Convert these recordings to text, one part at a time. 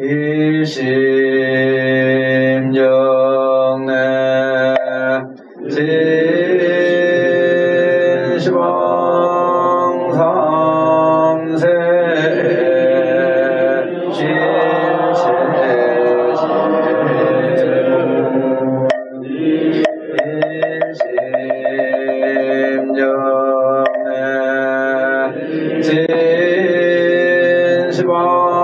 일심정내 진시방삼세 일심정내 진시방삼세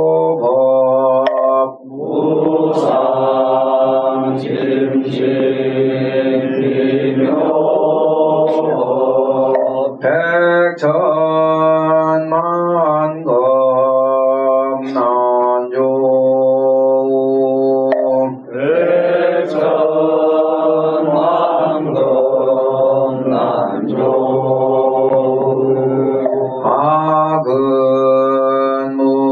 무상심심미묘법 무상심심미묘법 백천만금 난조 백천만금 난조 아근무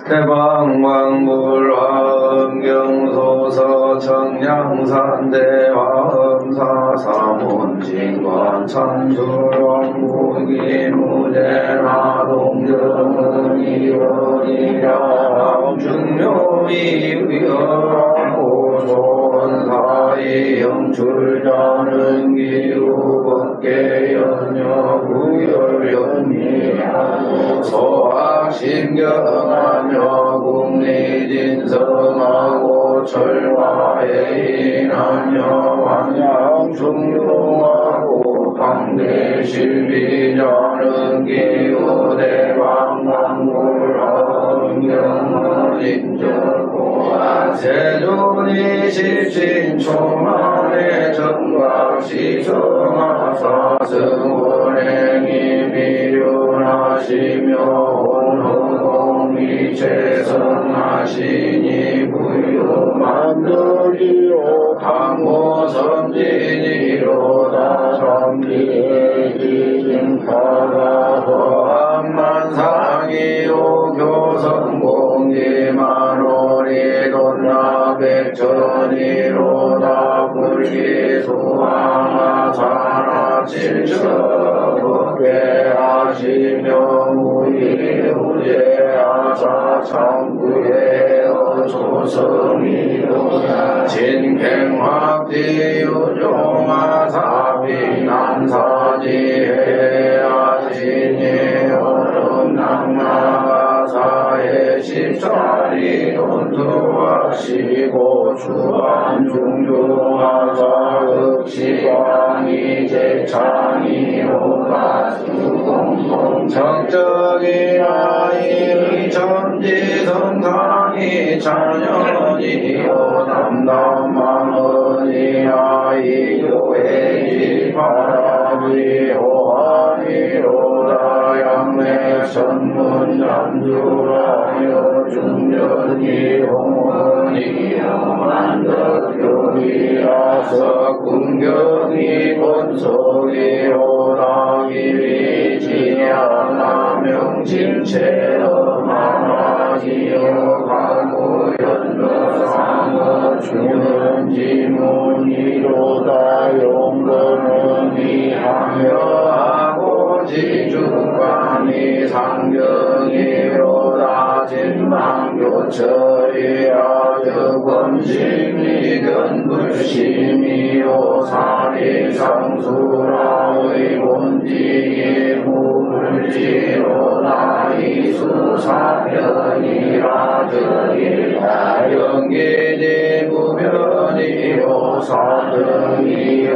대방광불화음경소서 청량산대화음사사문진관 참수왕국이 무대나동정은 이원이라 중묘위위하고 소원사이 영출자는 기후법계 연여구열연미하고 소학심경하며 국리진성하고 철화해인하며 왕양중용하고 방대실비자는 기후대왕광불하음경은 인절고한 세존이 십신초만의 정각시성하사승원행이 미련하시며 혼흥공미체성하시니 부유만들이요 강모선진이로다 참기진파가 허암만상이요 교성공기만오리 돈나백천이로다 불기수왕하사나 칠처법계하시며 무이후제하사 참구에어 조성이로다 진행학지유종하사비난사지해하시니 어른낭나가사의 십사리 돈투하시고 주안중중하사흑시광이 제창이오가수공공 정적이나 이의천지성상이 자녀니요 담담만은이야 이교회지 바라지 호환이로다 양맥천문장주라여 중전이 홍원이여 만덕교이라서 궁경이 본속이로다 기리지야나 명진체어 마마지여 가구연도상어 중연지문이로다 용건은 이하여하고 지중관이 상경이로다 진망교철이야 저검심이 견불심이요 사리상수라 의본지의 무불지로다 이수사견이라 저일다 영기지 무변이요 사등이용이라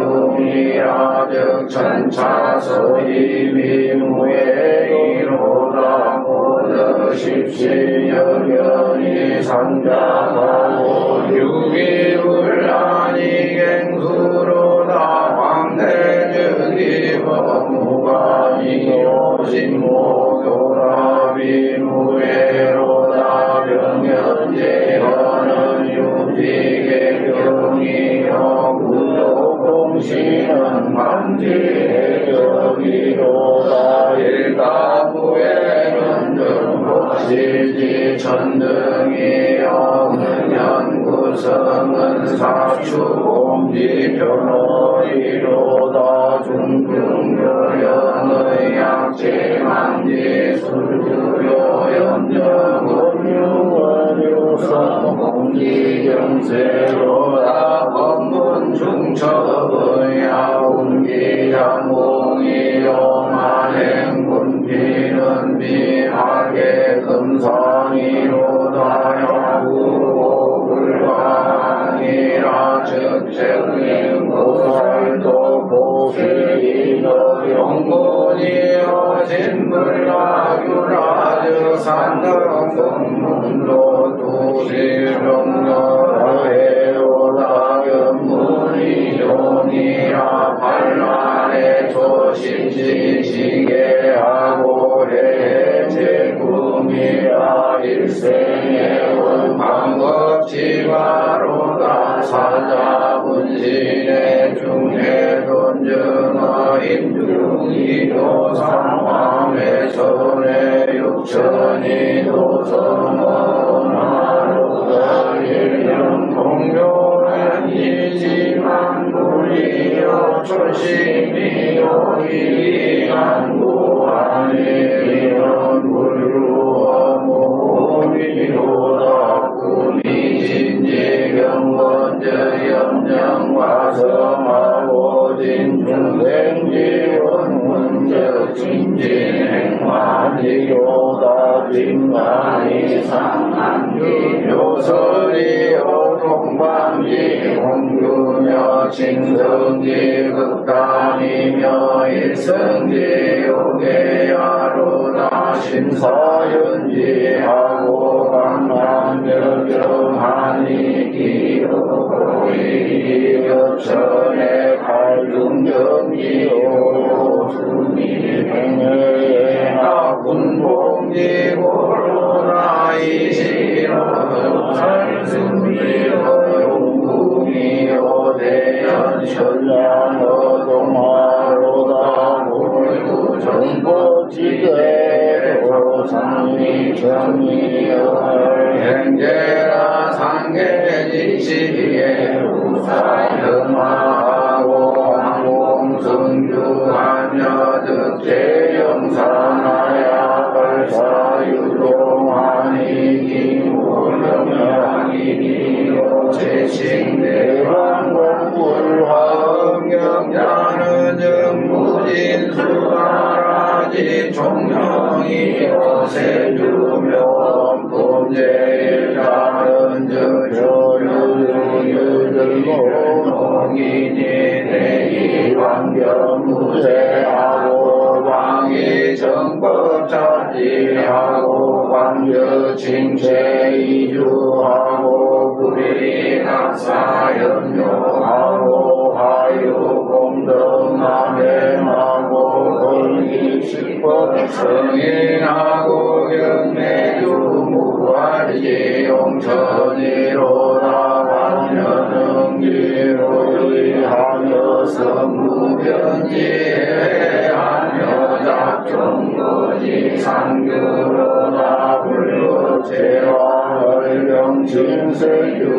적천차서이비무예이로다 모더십시여견이 상자하고 유기불란이 갱수로다 황대적이 법무관이요 신모교라비무예로다 병연제하는 유지개경이요 구도공시는 반지해적이로다 일가부에는 등복실지 천등이요 은연구성은 사추공지 변호이로다 중등교연의 약체만지 술주요 연정은유원유성 공지경세로다 법문중첩의 운기장공이요 만행군피는 미하게 금상이로다 여구고 불광이라 적적인 고살도 보시이너 영문이요 진불라유라저 산덕성문도 두시병렬하에로다 연문이용이라 반란에 조심지지게하고 해제구미라 일생의 원방법지바로다 사자분신의 중해돈정어 임중이도 상황의 선의 육천이 도성어 초심이요 이안구하니 이런 물루어 모미로다 구미진지경원저 염령화성하오진 중생지원문저 진진행만이로다 진만이 상한기 요설이 오동방지 공유며 징성지 극단이며 일성지 요계야로다 심사연지하고 강남여정하니 기어보이 여천의 갈중경지요 수미행해나 군봉지고로나 이시로 살승미로 용궁이요 대연천량어 동화로다 고유 정보지대로 상리정이여 행제라 상계지시에 우사영화하고 황공성주하며 득제영사나야 발사유동하니 기무령량이니요 제식대왕공불화응영자는 영무진수가라지 총명이요 세주명 범죄일자는 저주유들모농이니 대이왕견무죄하고 왕이정법자지하고 왕여칭체이주하고 불이낙사연용하고 하유공덕남행하고 권리식법 성인하고 경매주무활지 용천이로다 완연응지로 유의하며 성무변지하며 작정거지 상교로다 불교체와 얼령진세유요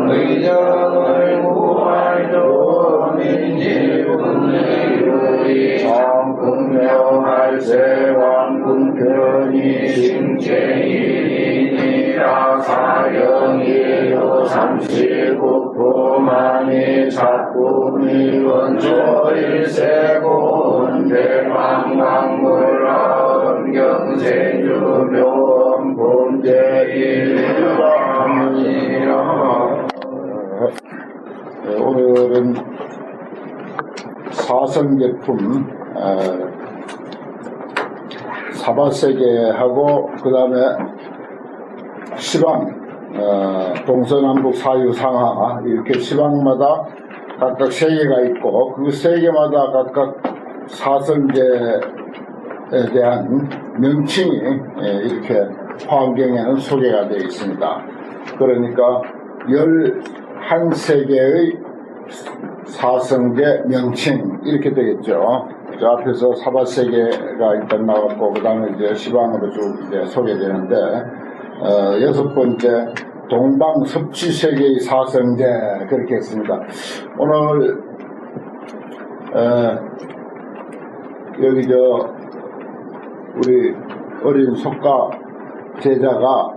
의정을 구할도 민지분의유의 장금명할세왕군편이 징체이니라 사령이요 삼시국부만이 작품이 원초일세고 은대망망물라 은경세주묘원 본제일이라. 오늘은 사성제품 사바세계하고 그 다음에 시방 동서남북 사유상하 이렇게 시방마다 각각 세 개가 있고 그 세 개마다 각각 사성제에 대한 명칭이 이렇게 화엄경에는 소개가 되어 있습니다. 그러니까 11세계의 사성제 명칭 이렇게 되겠죠. 저 앞에서 사바세계가 일단 나왔고 그 다음에 이제 시방으로 쭉 이제 소개되는데 여섯 번째 동방섭취세계의 사성제 그렇게 했습니다. 오늘 여기 우리 어린 속가 제자가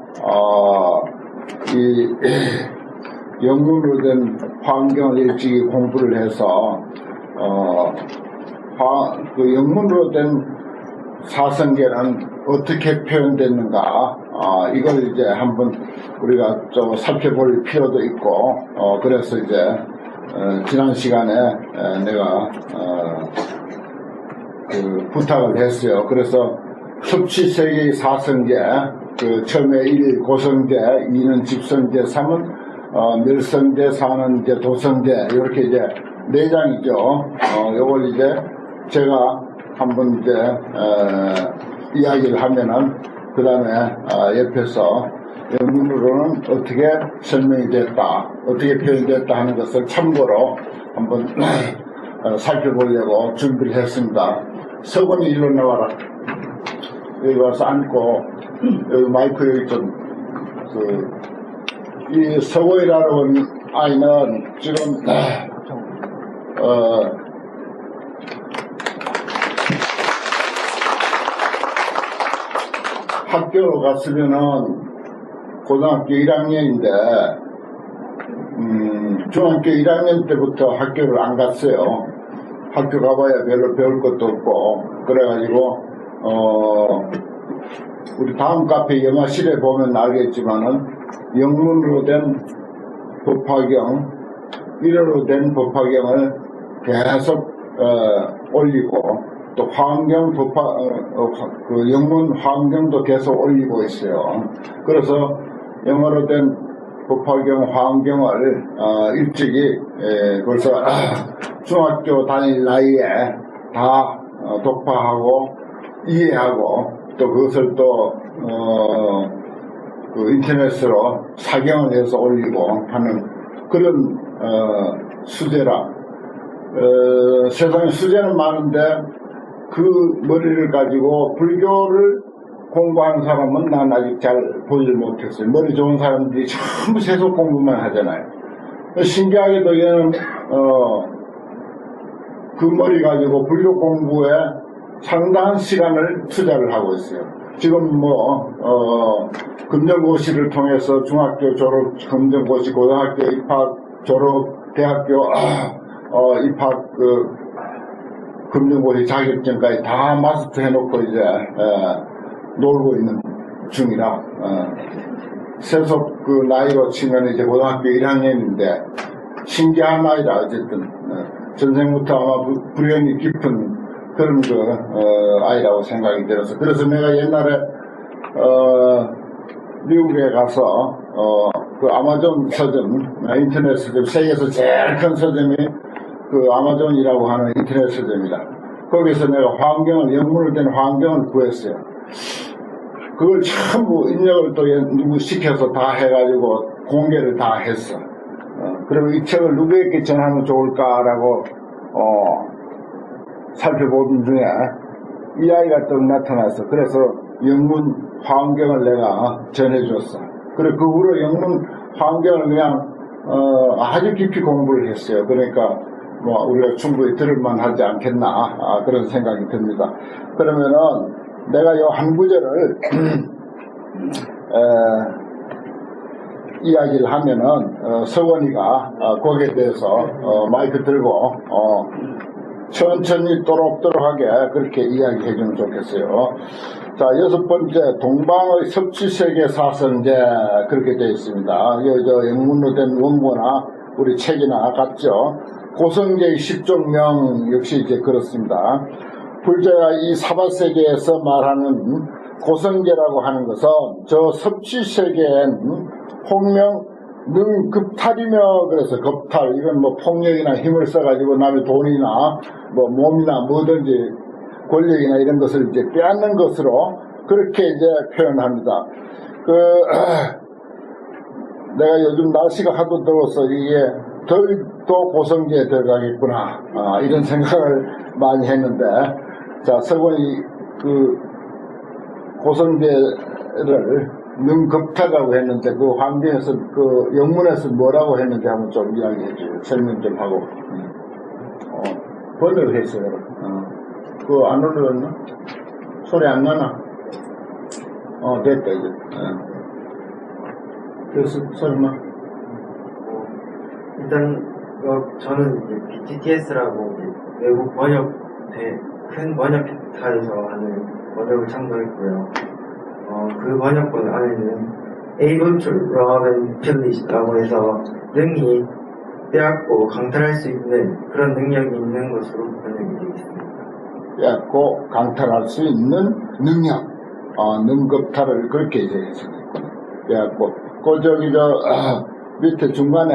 이 영문으로 된 화엄경을 일찍이 공부를 해서 그 영문으로 된 사성계는 어떻게 표현됐는가 이걸 이제 한번 우리가 좀 살펴볼 필요도 있고 그래서 이제 지난 시간에 내가 그 부탁을 했어요. 그래서 섭취세계의 사성제 그 처음에 1 고성제, 2는 집성제, 3은 멸성제, 4는 이제 도성제 이렇게 이제 4장이죠. 요걸 이제 제가 한번 이제 이야기를 하면은 그 다음에 옆에서 영문으로는 어떻게 설명이 됐다, 어떻게 표현됐다 하는 것을 참고로 한번 살펴보려고 준비를 했습니다. 서건이 일로 나와라. 여기 와서 앉고 여기 마이크 여기 좀 이 서고이라는 아이는 지금 학교 갔으면은 고등학교 1학년인데 중학교 1학년 때부터 학교를 안 갔어요. 학교 가봐야 별로 배울 것도 없고 그래가지고 우리 다음 카페 영화실에 보면 알겠지만은 영문으로 된 법화경, 일어로 된 법화경을 계속 올리고 또 화엄경 그 영문 화엄경도 계속 올리고 있어요. 그래서 영어로 된 법화경, 화엄경을 일찍이 벌써 중학교 다닐 나이에 다 독파하고 이해하고 또 그것을 또 그 인터넷으로 사경을 해서 올리고 하는 그런 수제라. 세상에 수제는 많은데 그 머리를 가지고 불교를 공부하는 사람은 난 아직 잘 보질 못했어요. 머리 좋은 사람들이 전부 세속 공부만 하잖아요. 신기하게도 얘는 그 머리 가지고 불교 공부에 상당한 시간을 투자를 하고 있어요. 지금 금정고시를 통해서 중학교 졸업, 금정고시, 고등학교 입학, 졸업, 대학교 입학, 금정고시 자격증까지 다 마스터 해놓고 이제 놀고 있는 중이라 세속 그 나이로 치면 이제 고등학교 1학년인데 신기한 나이라 어쨌든 전생부터 아마 불연이 깊은 그런 아이라고 생각이 들어서 그래서 내가 옛날에 미국에 가서 그 아마존 서점 인터넷 서점 세계에서 제일 큰 서점이 그 아마존이라고 하는 인터넷 서점이다. 거기서 내가 화엄경을 영문으로 된 화엄경을 구했어요. 그걸 전부 입력을 또 누구 시켜서 다 해가지고 공개를 다 했어. 그러면 이 책을 누구에게 전하면 좋을까라고 살펴보던 중에 이 아이가 또 나타났어. 그래서 영문 화엄경을 내가 전해줬어. 그래 그 후로 영문 화엄경을 그냥 아주 깊이 공부를 했어요. 그러니까 뭐 우리가 충분히 들을만 하지 않겠나 그런 생각이 듭니다. 그러면은 내가 요 한 구절을 이야기를 하면은 서원이가 거기에 대해서 마이크 들고 천천히 또록또록하게 그렇게 이야기해 주면 좋겠어요. 자, 6번째 동방의 섭취세계 사성제 그렇게 되어 있습니다. 저 영문으로 된 원고나 우리 책이나 같죠. 고성계의 10종명 역시 이제 그렇습니다. 불자가 이 사바세계에서 말하는 고성계라고 하는 것은 저 섭취세계엔 폭명 능급탈이며 그래서 급탈 이건 뭐 폭력이나 힘을 써가지고 남의 돈이나 뭐 몸이나 뭐든지 권력이나 이런 것을 이제 빼앗는 것으로 그렇게 이제 표현합니다. 내가 요즘 날씨가 하도 더워서 이게 더 고성계에 들어가겠구나 이런 생각을 많이 했는데 자 서건이 그 고성계를 능급타라고 했는데 그 환경에서 그 영문에서 뭐라고 했는지 한번 좀 이야기해 줘요. 설명 좀 하고 번역을 했어요. 그거 안 올렸나? 소리 안 나나? 됐다 이제. 그래서 설마 일단 저는 이제 BTTS라고 외국 번역 큰 번역 회사에서 하는 번역을 참고했고요. 그 번역본 안에는 able to rob and pillag라고 해서 능히 빼앗고 강탈할 수 있는 그런 능력이 있는 것으로 번역이 되어 있습니다. 빼앗고 강탈할 수 있는 능력, 능급탈을 그렇게 이제 했습니다. 빼앗고 저기 밑에 중간에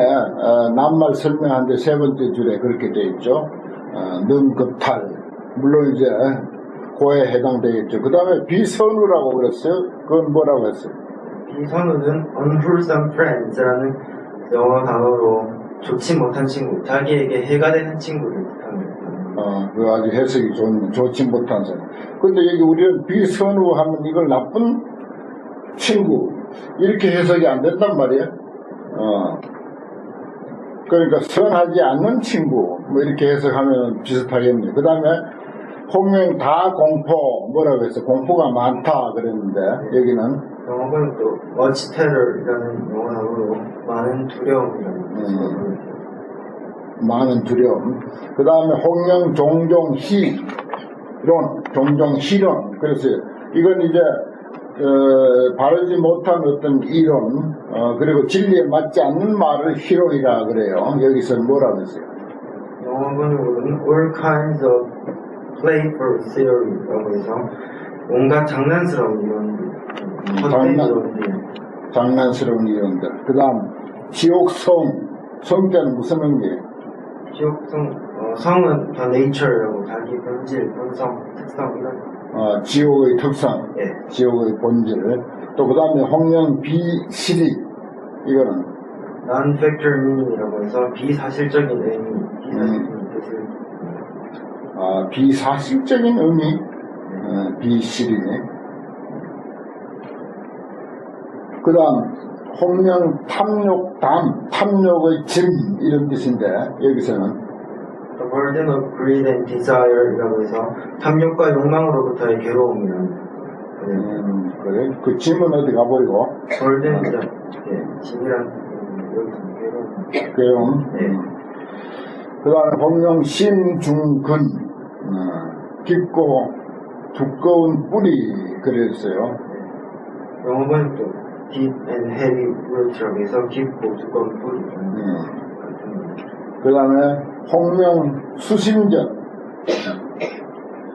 낱말 설명하는데 세 번째 줄에 그렇게 되어 있죠. 능급탈 물론 이제 고에 해당되겠죠. 그 다음에 비선우라고 그랬어요. 그건 뭐라고 했어요? 비선우는 unwholesome friends라는 영어 단어로 좋지 못한 친구, 자기에게 해가 되는 친구를 뜻합니다. 그 아주 해석이 좋지 못한 사람. 근데 여기 우리는 비선우 하면 이걸 나쁜 친구 이렇게 해석이 안 된단 말이에요. 그러니까 선하지 않는 친구 뭐 이렇게 해석하면 비슷하겠네요. 그 다음에 홍명 다공포 뭐라고 했어요? 공포가 많다 그랬는데 여기는 영어는 또 much terror이라는 영어 단어로 많은 두려움이라는 뜻이거든요. 많은 두려움. 그 다음에 홍명 종종 희론, 종종 희론. 그래서 이건 이제 바르지 못한 어떤 이론, 그리고 진리에 맞지 않는 말을 희론이라 그래요. 여기서 뭐라고 했어요? 영어 번역으로는 all kinds of playful theory라고 해서 온갖 장난스러운 이론, 장난스러운 이론들. 그 다음 지옥성, 성자는 무슨 의미예요? 지옥성, 성은 다 nature라고 자기 본질, 본성, 특성 이런. 지옥의 특성, 예. 지옥의 본질. 또 그 다음에 홍명 비실이, 이거는 non-factual meaning이라고 해서 비사실적인 의미, 비사실적인 뜻을. 비사실적인 의미, 비실이네. 그 다음 홍명 탐욕담, 탐욕의 짐 이런 뜻인데 여기서는 The burden of greed and desire이라고 해서 탐욕과 욕망으로부터의 괴로움이라는. 그래? 그 짐은 어디 가버리고? burden, 예, 짐이란 여기서 괴로움. 괴로움. 그 다음에 홍명 심중근, 깊고 두꺼운 뿌리 그랬어요. 영어 번역도 deep and heavy root라고 해서 깊고 두꺼운 뿌리. 그 다음에 홍명 수심전.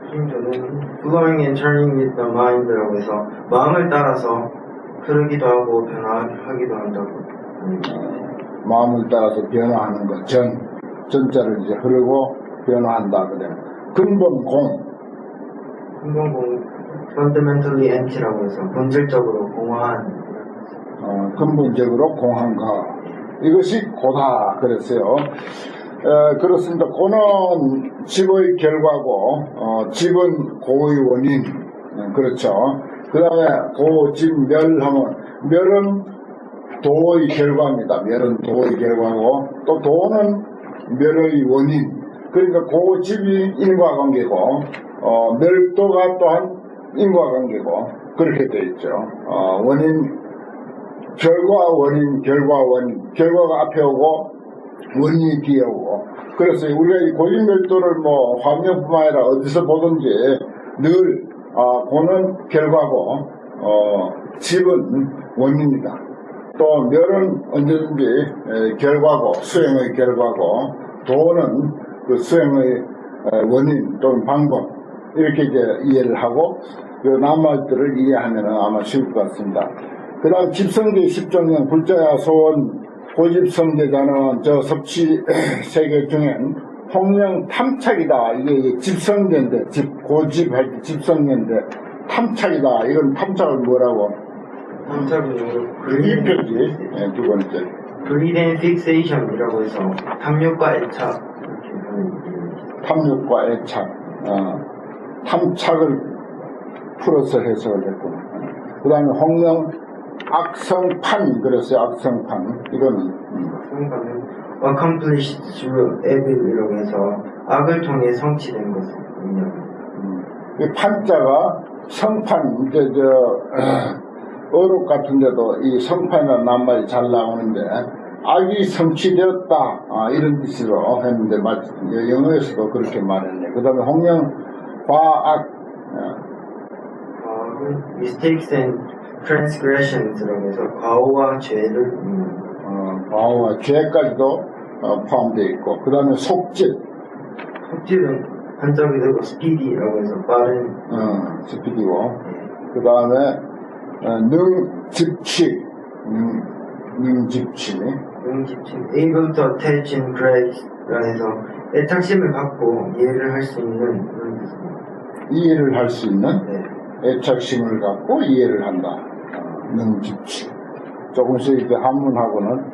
수심전은 flowing and turning with the mind라고 해서 마음을 따라서 흐르기도 하고 변화하기도 한다고. 마음을 따라서 변화하는 것. 전자를 이제 흐르고 변화한다 그래. 근본공. 근본공 fundamentally empty라고 해서 본질적으로 공허한. 근본적으로 공한 것. 이것이 고다 그랬어요. 그렇습니다. 고는 집의 결과고, 집은 고의 원인. 그렇죠. 그 다음에 고, 집, 멸하면, 멸은 도의 결과입니다. 멸은 도의 결과고, 또 도는 멸의 원인. 그러니까 고, 집이 인과관계고, 멸도가 또한 인과관계고, 그렇게 되어 있죠. 원인, 결과 원인, 결과 원인, 결과가 앞에 오고, 원인이 뒤에 오고. 그래서 우리가 이 고집멸도를 뭐 화명뿐만 아니라 어디서 보든지 늘 고는 결과고 집은 원인이다. 또 멸은 언제든지 결과고 수행의 결과고 도는 그 수행의 원인 또는 방법 이렇게 이제 이해를 하고 그 낱말들을 이해하면 아마 쉬울 것 같습니다. 그 다음 집성계 10종령 불자야 소원 고집성계자는 저 섭취 세계 중엔 홍명 탐착이다. 이게 집성계인데 고집할 때 집성계인데 탐착이다. 이건 탐착을 뭐라고? 탐착은 이 표지. 네, 두 번째. greed and fixation이라고 해서 탐욕과 애착. 탐욕과 애착. 탐착을 풀어서 해석을 했구나. 그 다음에 홍명 악성판 그랬어요. 악성판 이거는 성판은 accomplished through evil이라고 해서 악을 통해 성취된 것을 의미합니다. 이 판자가 성판 이제 어록 같은데도 이 성판이라는 낱말이 잘 나오는데 악이 성취되었다 이런 뜻으로 했는데 영어에서도 그렇게 말했네. 그 다음에 홍명 과악 mistakes and transgressions라고 해서 과오와 죄를 과오와 죄까지도 포함되어 있고 그 다음에 속짓 속질은 한자로 되고 speedy라고 해서 빠른 스피디고 그 다음에 능집치 능집치 able to attach in grace라 해서 애착심을 갖고 이해를 할 수 있는 그런 뜻입니다. 이해를 할 수 있는 네. 애착심을 갖고 이해를 한다. 능집치 조금씩 이제 한문하고는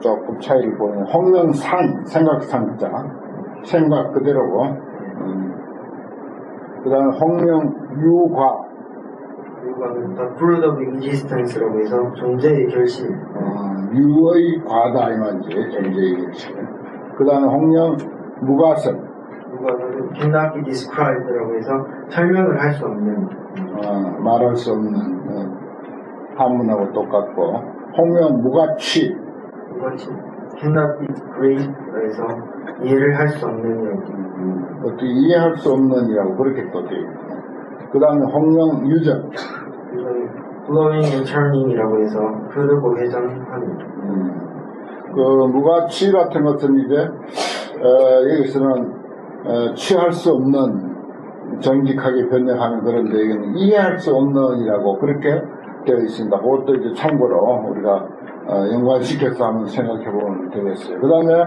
조금 차이를 보이는 홍명상 생각상자 생각 그대로고 그 다음에 홍명유과 유과는 the fruit of existence라고 해서 존재의 결실 류의 과다 이 말이지 경제 얘기지. 그 다음에 홍영 무가설 무가설은 cannot be described라고 해서 설명을 할 수 없는 말할 수 없는 한문하고 똑같고 홍영 무가취 무가치 cannot be grasped라고 해서 이해를 할 수 없는 이라고 어떻게 이해할 수 없는이라고 그렇게 또 되어 있고 그 다음에 홍영 유적 flowing and churning이라고 해서 흐르고 회전하는 그 무가취 같은 것은 이제 여기서는 취할 수 없는 정직하게 번역하는 그런데 이건 이해할 수 없는이라고 그렇게 되어 있습니다. 그것도 이제 참고로 우리가 연관시켜서 한번 생각해 보면 되겠어요. 그 다음에